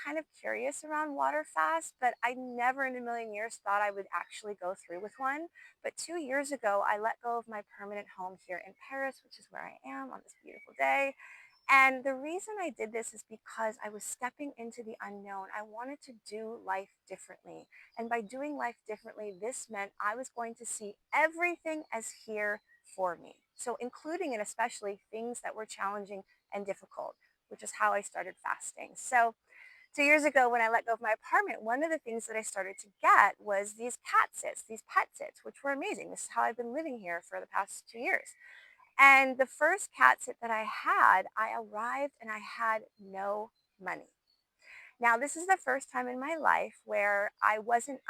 kind of curious around water fast, but I never in a million years thought I would actually go through with one. But 2 years ago, I let go of my permanent home here in Paris, which is where I am on this beautiful day. And the reason I did this is because I was stepping into the unknown. I wanted to do life differently. And by doing life differently, this meant I was going to see everything as here for me. So, including and especially things that were challenging and difficult, which is how I started fasting. So, 2 years ago, when I let go of my apartment, one of the things that I started to get was these cat sits, these pet sits, which were amazing. This is how I've been living here for the past 2 years. And the first cat sit that I arrived and I had no money. Now, this is the first time in my life where I wasn't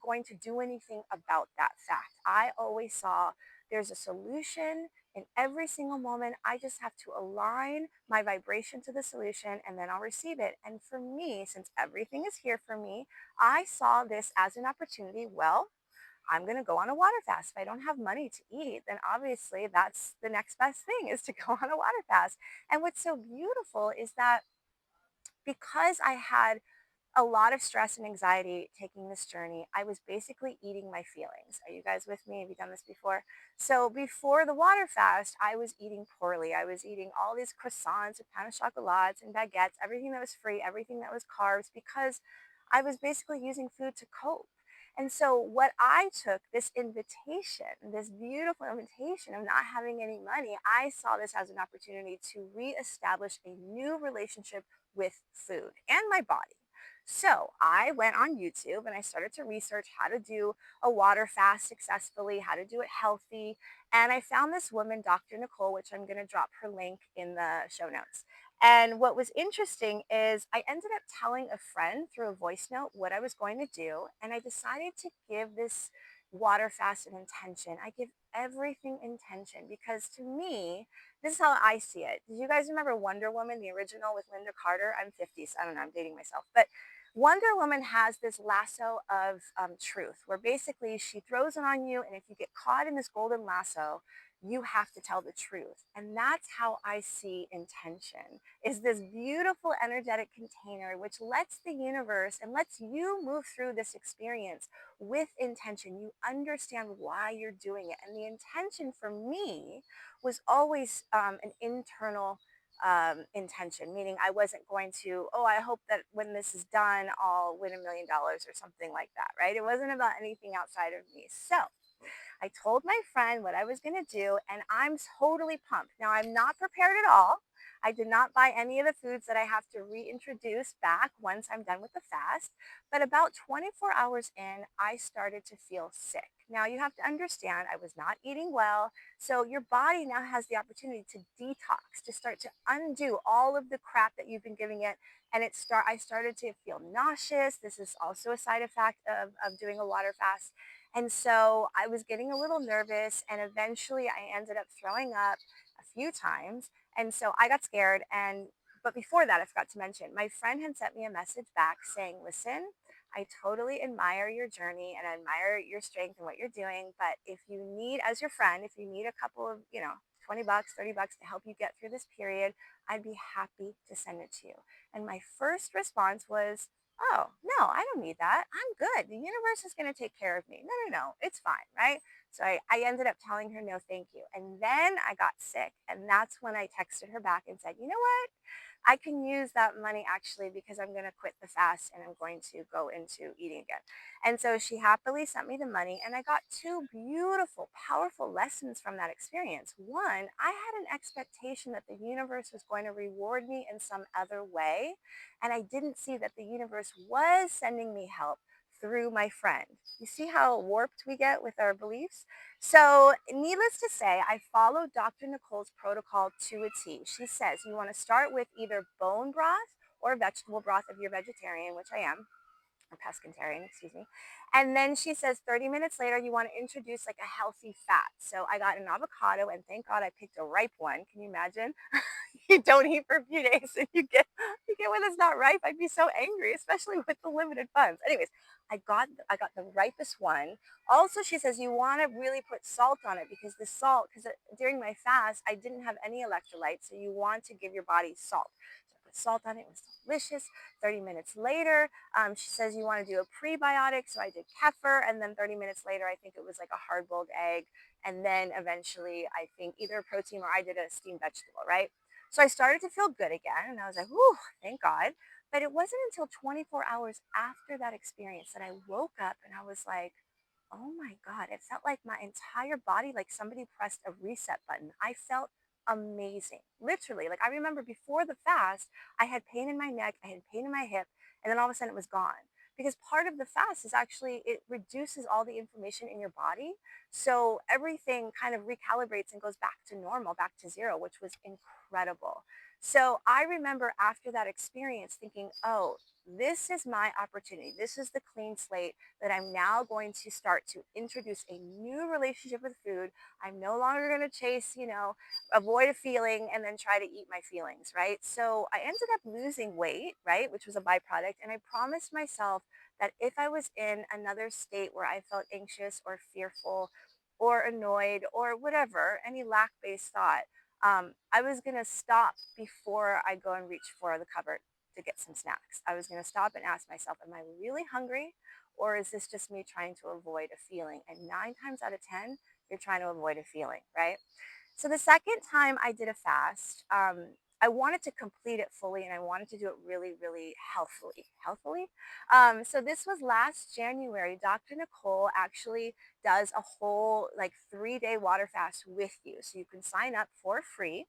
going to do anything about that fact. I always saw there's a solution in every single moment. I just have to align my vibration to the solution and then I'll receive it. And for me, since everything is here for me, I saw this as an opportunity. Well, I'm going to go on a water fast. If I don't have money to eat, then obviously that's the next best thing is to go on a water fast. And what's so beautiful is that because I had a lot of stress and anxiety taking this journey, I was basically eating my feelings. Are you guys with me? Have you done this before? So before the water fast, I was eating poorly. I was eating all these croissants and pain au chocolats and baguettes, everything that was free, everything that was carbs, because I was basically using food to cope. And so what I took, this invitation, this beautiful invitation of not having any money, I saw this as an opportunity to reestablish a new relationship with food and my body. So I went on YouTube and I started to research how to do a water fast successfully, how to do it healthy. And I found this woman, Dr. Nicole, which I'm going to drop her link in the show notes. And what was interesting is I ended up telling a friend through a voice note what I was going to do. And I decided to give this water fast an intention. I give everything intention because to me, this is how I see it. Do you guys remember Wonder Woman, the original with Linda Carter? I'm 50, so I don't know, I'm dating myself. But Wonder Woman has this lasso of truth where basically she throws it on you, and if you get caught in this golden lasso, you have to tell the truth. And that's how I see intention is this beautiful energetic container which lets the universe and lets you move through this experience with intention. You understand why you're doing it. And the intention for me was always an internal intention, meaning I wasn't going to, oh, I hope that when this is done, I'll win $1 million or something like that, right? It wasn't about anything outside of me. So I told my friend what I was going to do, and I'm totally pumped. Now, I'm not prepared at all. I did not buy any of the foods that I have to reintroduce back once I'm done with the fast. But about 24 hours in, I started to feel sick. Now, you have to understand, I was not eating well. So, your body now has the opportunity to detox, to start to undo all of the crap that you've been giving it. And I started to feel nauseous. This is also a side effect of doing a water fast. And so I was getting a little nervous, and eventually I ended up throwing up a few times. And so I got scared. But before that, I forgot to mention, my friend had sent me a message back saying, listen, I totally admire your journey and I admire your strength and what you're doing. But if you need, as your friend, if you need a couple of, 20 bucks, 30 bucks to help you get through this period, I'd be happy to send it to you. And my first response was, oh, no, I don't need that. I'm good. The universe is going to take care of me. No, no, no, it's fine, right? So I ended up telling her no, thank you. And then I got sick. And that's when I texted her back and said, you know what? I can use that money actually because I'm going to quit the fast and I'm going to go into eating again. And so she happily sent me the money, and I got two beautiful, powerful lessons from that experience. One, I had an expectation that the universe was going to reward me in some other way, and I didn't see that the universe was sending me help through my friend. You see how warped we get with our beliefs? So, needless to say, I followed Dr. Nicole's protocol to a T. She says you want to start with either bone broth or vegetable broth if you're vegetarian, which I am, or pescatarian, excuse me. And then she says 30 minutes later, you want to introduce like a healthy fat. So I got an avocado, and thank God I picked a ripe one. Can you imagine? You don't eat for a few days and you get one that's not ripe. I'd be so angry, especially with the limited funds. Anyways, I got the ripest one. Also, she says you want to really put salt on it because the salt, because during my fast, I didn't have any electrolytes, so you want to give your body salt. So I put of salt on it. It was delicious. 30 minutes later, she says, you want to do a prebiotic. So I did kefir. And then 30 minutes later, I think it was like a hard boiled egg. And then eventually, I think either a protein or I did a steamed vegetable, right? So I started to feel good again. And I was like, whew, thank God. But it wasn't until 24 hours after that experience that I woke up and I was like, oh my God, it felt like my entire body, like somebody pressed a reset button. I felt amazing. Literally. Like I remember before the fast, I had pain in my neck, I had pain in my hip, and then all of a sudden it was gone. Because part of the fast is actually it reduces all the inflammation in your body. So everything kind of recalibrates and goes back to normal, back to zero, which was incredible. So I remember after that experience thinking, oh, this is my opportunity. This is the clean slate that I'm now going to start to introduce a new relationship with food. I'm no longer going to chase, avoid a feeling and then try to eat my feelings, right? So I ended up losing weight, right, which was a byproduct. And I promised myself that if I was in another state where I felt anxious or fearful or annoyed or whatever, any lack based thought, I was going to stop before I go and reach for the cupboard to get some snacks. I was going to stop and ask myself, am I really hungry? Or is this just me trying to avoid a feeling? And 9 times out of 10, you're trying to avoid a feeling, right? So the second time I did a fast, I wanted to complete it fully and I wanted to do it really, really healthfully. Healthfully? So this was last January. Dr. Nicole actually does a whole like 3 day water fast with you. So you can sign up for free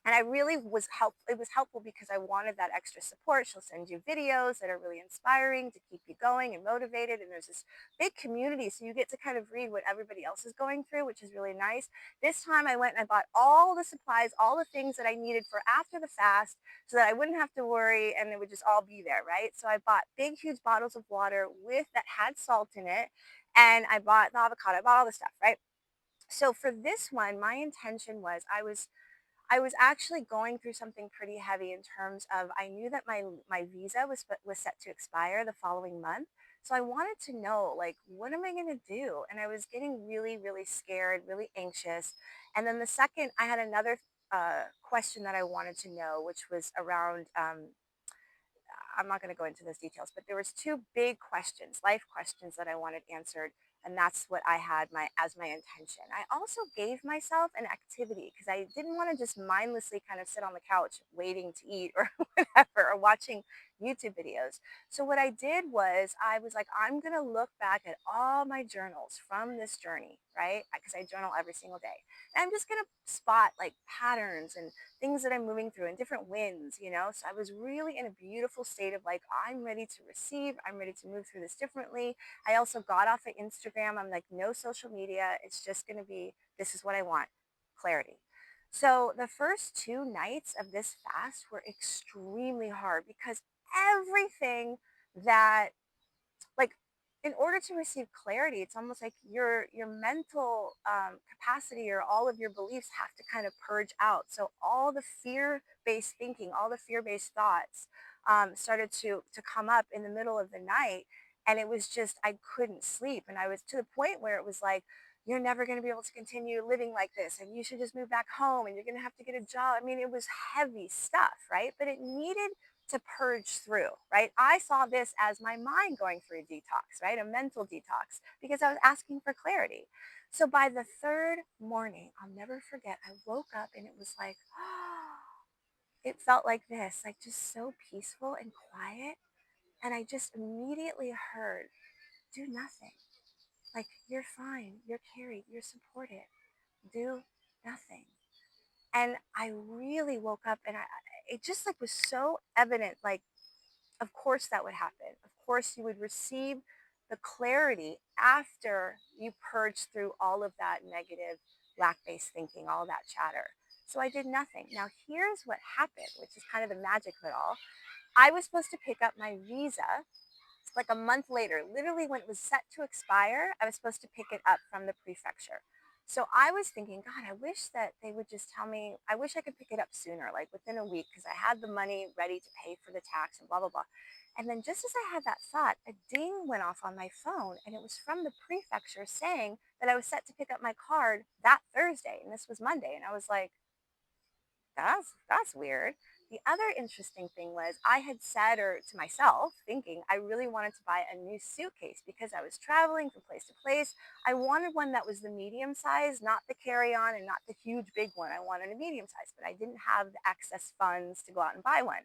and I really was it was helpful because I wanted that extra support. She'll send you videos that are really inspiring to keep you going and motivated, and there's this big community, so you get to kind of read what everybody else is going through, which is really nice. This time I went and I bought all the supplies, all the things that I needed for after the fast, so that I wouldn't have to worry and it would just all be there, right? So I bought big huge bottles of water with that had salt in it, and I bought the avocado, I bought all the stuff, right? So for this one, my intention was I was actually going through something pretty heavy in terms of I knew that my visa was set to expire the following month. So I wanted to know like what am I going to do? And I was getting really really scared, really anxious. And then the second I had another question that I wanted to know, which was around I'm not going to go into those details, but there was two big questions, life questions that I wanted answered, and that's what I had my intention. I also gave myself an activity because I didn't want to just mindlessly kind of sit on the couch waiting to eat or whatever or watching YouTube videos. So what I did was I was like, I'm going to look back at all my journals from this journey, right? Because I journal every single day. And I'm just going to spot like patterns and things that I'm moving through and different wins. So I was really in a beautiful state of like, I'm ready to receive, I'm ready to move through this differently. I also got off of Instagram. I'm like, no social media. It's just going to be, this is what I want, clarity. So the first 2 nights of this fast were extremely hard because everything that like in order to receive clarity, it's almost like your mental capacity or all of your beliefs have to kind of purge out. So all the fear-based thinking, all the fear-based thoughts started to come up in the middle of the night, and it was just I couldn't sleep, and I was to the point where it was like, you're never going to be able to continue living like this, and you should just move back home, and you're going to have to get a job. I mean, it was heavy stuff, right? But it needed to purge through, right? I saw this as my mind going through a detox, right? A mental detox because I was asking for clarity. So by the third morning, I'll never forget, I woke up and it was like, it felt like this, like just so peaceful and quiet. And I just immediately heard, do nothing. Like, you're fine, you're carried, you're supported. Do nothing. And I really woke up and it just like was so evident, like, of course that would happen. Of course you would receive the clarity after you purge through all of that negative lack-based thinking, all that chatter. So I did nothing. Now here's what happened, which is kind of the magic of it all. I was supposed to pick up my visa like a month later, literally when it was set to expire. I was supposed to pick it up from the prefecture. So I was thinking, God, I wish that they would just tell me, I wish I could pick it up sooner, like within a week, because I had the money ready to pay for the tax and blah, blah, blah. And then just as I had that thought, a ding went off on my phone, and it was from the prefecture saying that I was set to pick up my card that Thursday. And this was Monday. And I was like, that's weird. The other interesting thing was I had said, or to myself, thinking I really wanted to buy a new suitcase because I was traveling from place to place. I wanted one that was the medium size, not the carry on and not the huge big one. I wanted a medium size, but I didn't have the excess funds to go out and buy one.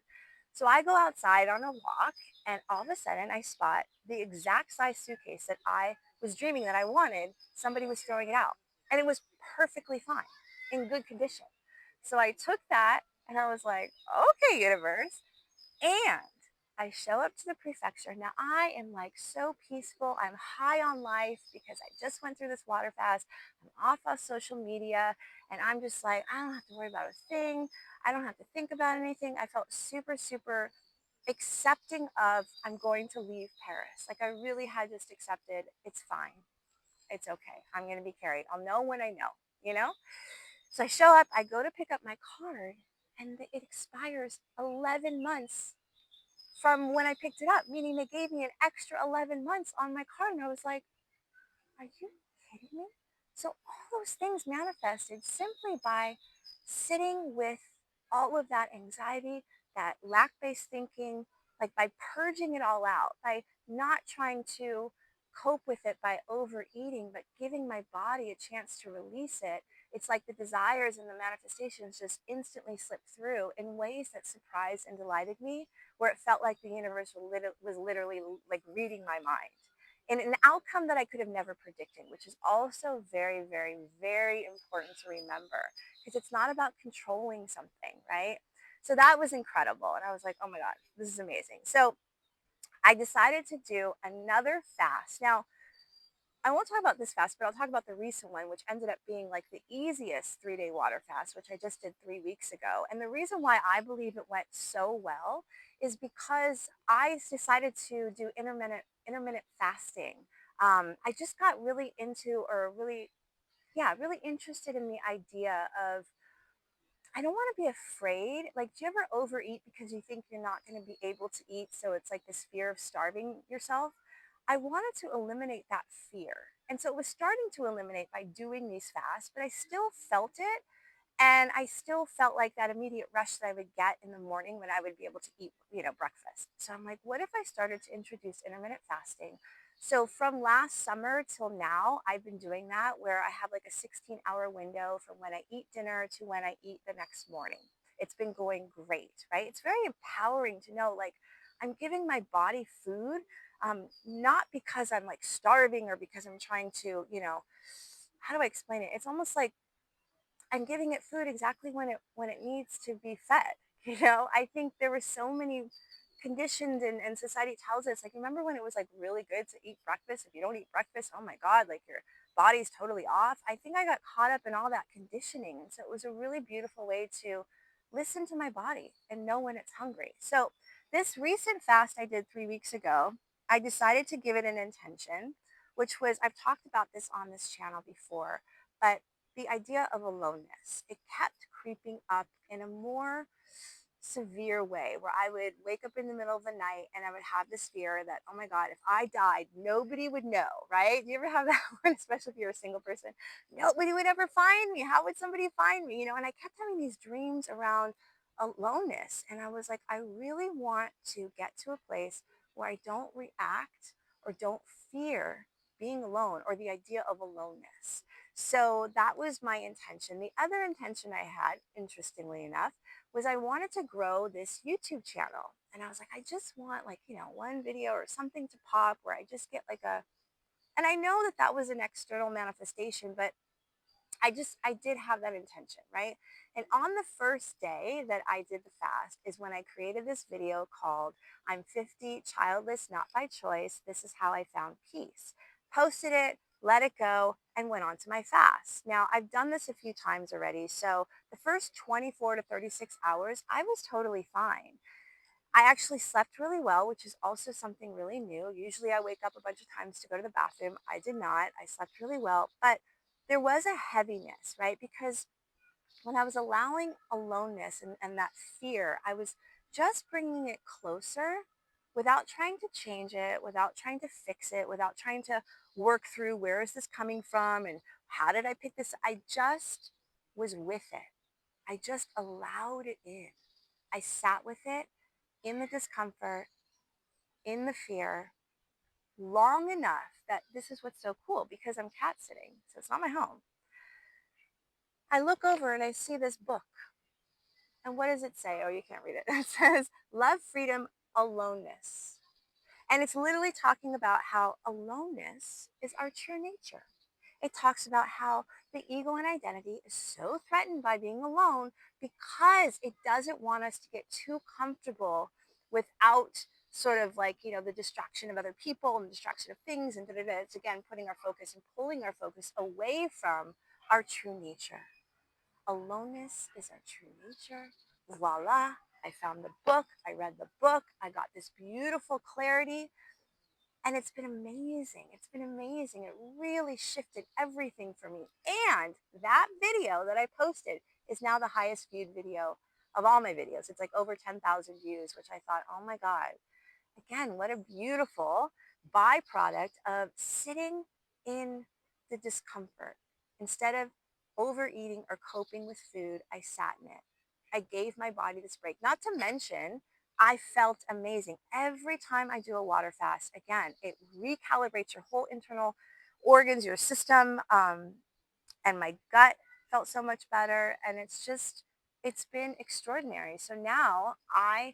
So I go outside on a walk, and all of a sudden I spot the exact size suitcase that I was dreaming that I wanted. Somebody was throwing it out, and it was perfectly fine, in good condition. So I took that and I was like, okay, universe. And I show up to the prefecture. Now I am like so peaceful. I'm high on life because I just went through this water fast. I'm off social media, and I'm just like, I don't have to worry about a thing. I don't have to think about anything. I felt super, super accepting of I'm going to leave Paris. Like I really had just accepted it's fine. It's okay. I'm going to be carried. I'll know when I know, you know? So I show up, I go to pick up my card, and it expires 11 months from when I picked it up, meaning they gave me an extra 11 months on my card. And I was like, are you kidding me? So all those things manifested simply by sitting with all of that anxiety, that lack-based thinking, like by purging it all out, by not trying to cope with it by overeating, but giving my body a chance to release it. It's like the desires and the manifestations just instantly slipped through in ways that surprised and delighted me, where it felt like the universe was literally like reading my mind in an outcome that I could have never predicted, which is also very, very, very important to remember because it's not about controlling something, right? So that was incredible. And I was like, oh my God, this is amazing. So I decided to do another fast. Now, I won't talk about this fast, but I'll talk about the recent one, which ended up being like the easiest 3-day water fast, which I just did 3 weeks ago. And the reason why I believe it went so well is because I decided to do intermittent fasting. I just got really into, or really, yeah, really interested in the idea of I don't want to be afraid. Like, do you ever overeat because you think you're not going to be able to eat? So it's like this fear of starving yourself. I wanted to eliminate that fear. And so it was starting to eliminate by doing these fasts, but I still felt it. And I still felt like that immediate rush that I would get in the morning when I would be able to eat, breakfast. So I'm like, what if I started to introduce intermittent fasting? So from last summer till now, I've been doing that where I have like a 16-hour window from when I eat dinner to when I eat the next morning. It's been going great, right? It's very empowering to know like I'm giving my body food, not because I'm like starving or because I'm trying to, how do I explain it? It's almost like I'm giving it food exactly when it needs to be fed. I think there were so many conditioned and society tells us like remember when it was like really good to eat breakfast. If you don't eat breakfast, oh my God, like your body's totally off. I think I got caught up in all that conditioning. And so it was a really beautiful way to listen to my body and know when it's hungry. So this recent fast I did 3 weeks ago, I decided to give it an intention, which was I've talked about this on this channel before, but the idea of aloneness. It kept creeping up in a more severe way where I would wake up in the middle of the night and I would have this fear that, oh my God, if I died, nobody would know, right? Do you ever have that one, especially if you're a single person? Nobody would ever find me. How would somebody find me? And I kept having these dreams around aloneness. And I was like, I really want to get to a place where I don't react or don't fear being alone or the idea of aloneness. So that was my intention. The other intention I had, interestingly enough, was I wanted to grow this YouTube channel. And I was like, I just want like, one video or something to pop where I just get like and I know that that was an external manifestation, but I did have that intention, right? And on the first day that I did the fast is when I created this video called I'm 50, childless, not by choice. This is how I found peace. Posted it, let it go, and went on to my fast. Now, I've done this a few times already. So the first 24 to 36 hours, I was totally fine. I actually slept really well, which is also something really new. Usually I wake up a bunch of times to go to the bathroom. I did not. I slept really well, but there was a heaviness, right? Because when I was allowing aloneness and that fear, I was just bringing it closer without trying to change it, without trying to fix it, without trying to work through where is this coming from and how did I pick this? I just was with it. I just allowed it in. I sat with it in the discomfort, in the fear, long enough that this is what's so cool because I'm cat sitting, so it's not my home. I look over and I see this book. And what does it say? Oh, you can't read it. It says, Love, Freedom, Aloneness. And it's literally talking about how aloneness is our true nature. It talks about how the ego and identity is so threatened by being alone because it doesn't want us to get too comfortable without sort of like, the distraction of other people and the distraction of things and da-da-da. It's again putting our focus and pulling our focus away from our true nature. Aloneness is our true nature. Voila. I found the book. I read the book. I got this beautiful clarity. And it's been amazing. It's been amazing. It really shifted everything for me. And that video that I posted is now the highest viewed video of all my videos. It's like over 10,000 views, which I thought, oh my God, again, what a beautiful byproduct of sitting in the discomfort. Instead of overeating or coping with food, I sat in it. I gave my body this break. Not to mention, I felt amazing. Every time I do a water fast, again, it recalibrates your whole internal organs, your system, and my gut felt so much better. And it's been extraordinary. So now I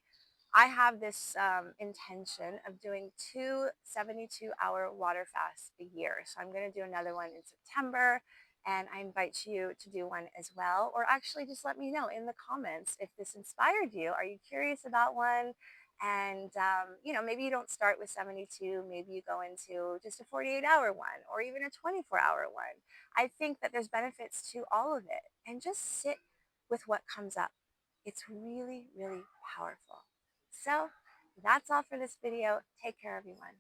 have this intention of doing two 72-hour water fasts a year. So I'm going to do another one in September. And I invite you to do one as well. Or actually, just let me know in the comments if this inspired you. Are you curious about one? And, maybe you don't start with 72. Maybe you go into just a 48-hour one or even a 24-hour one. I think that there's benefits to all of it. And just sit with what comes up. It's really, really powerful. So that's all for this video. Take care, everyone.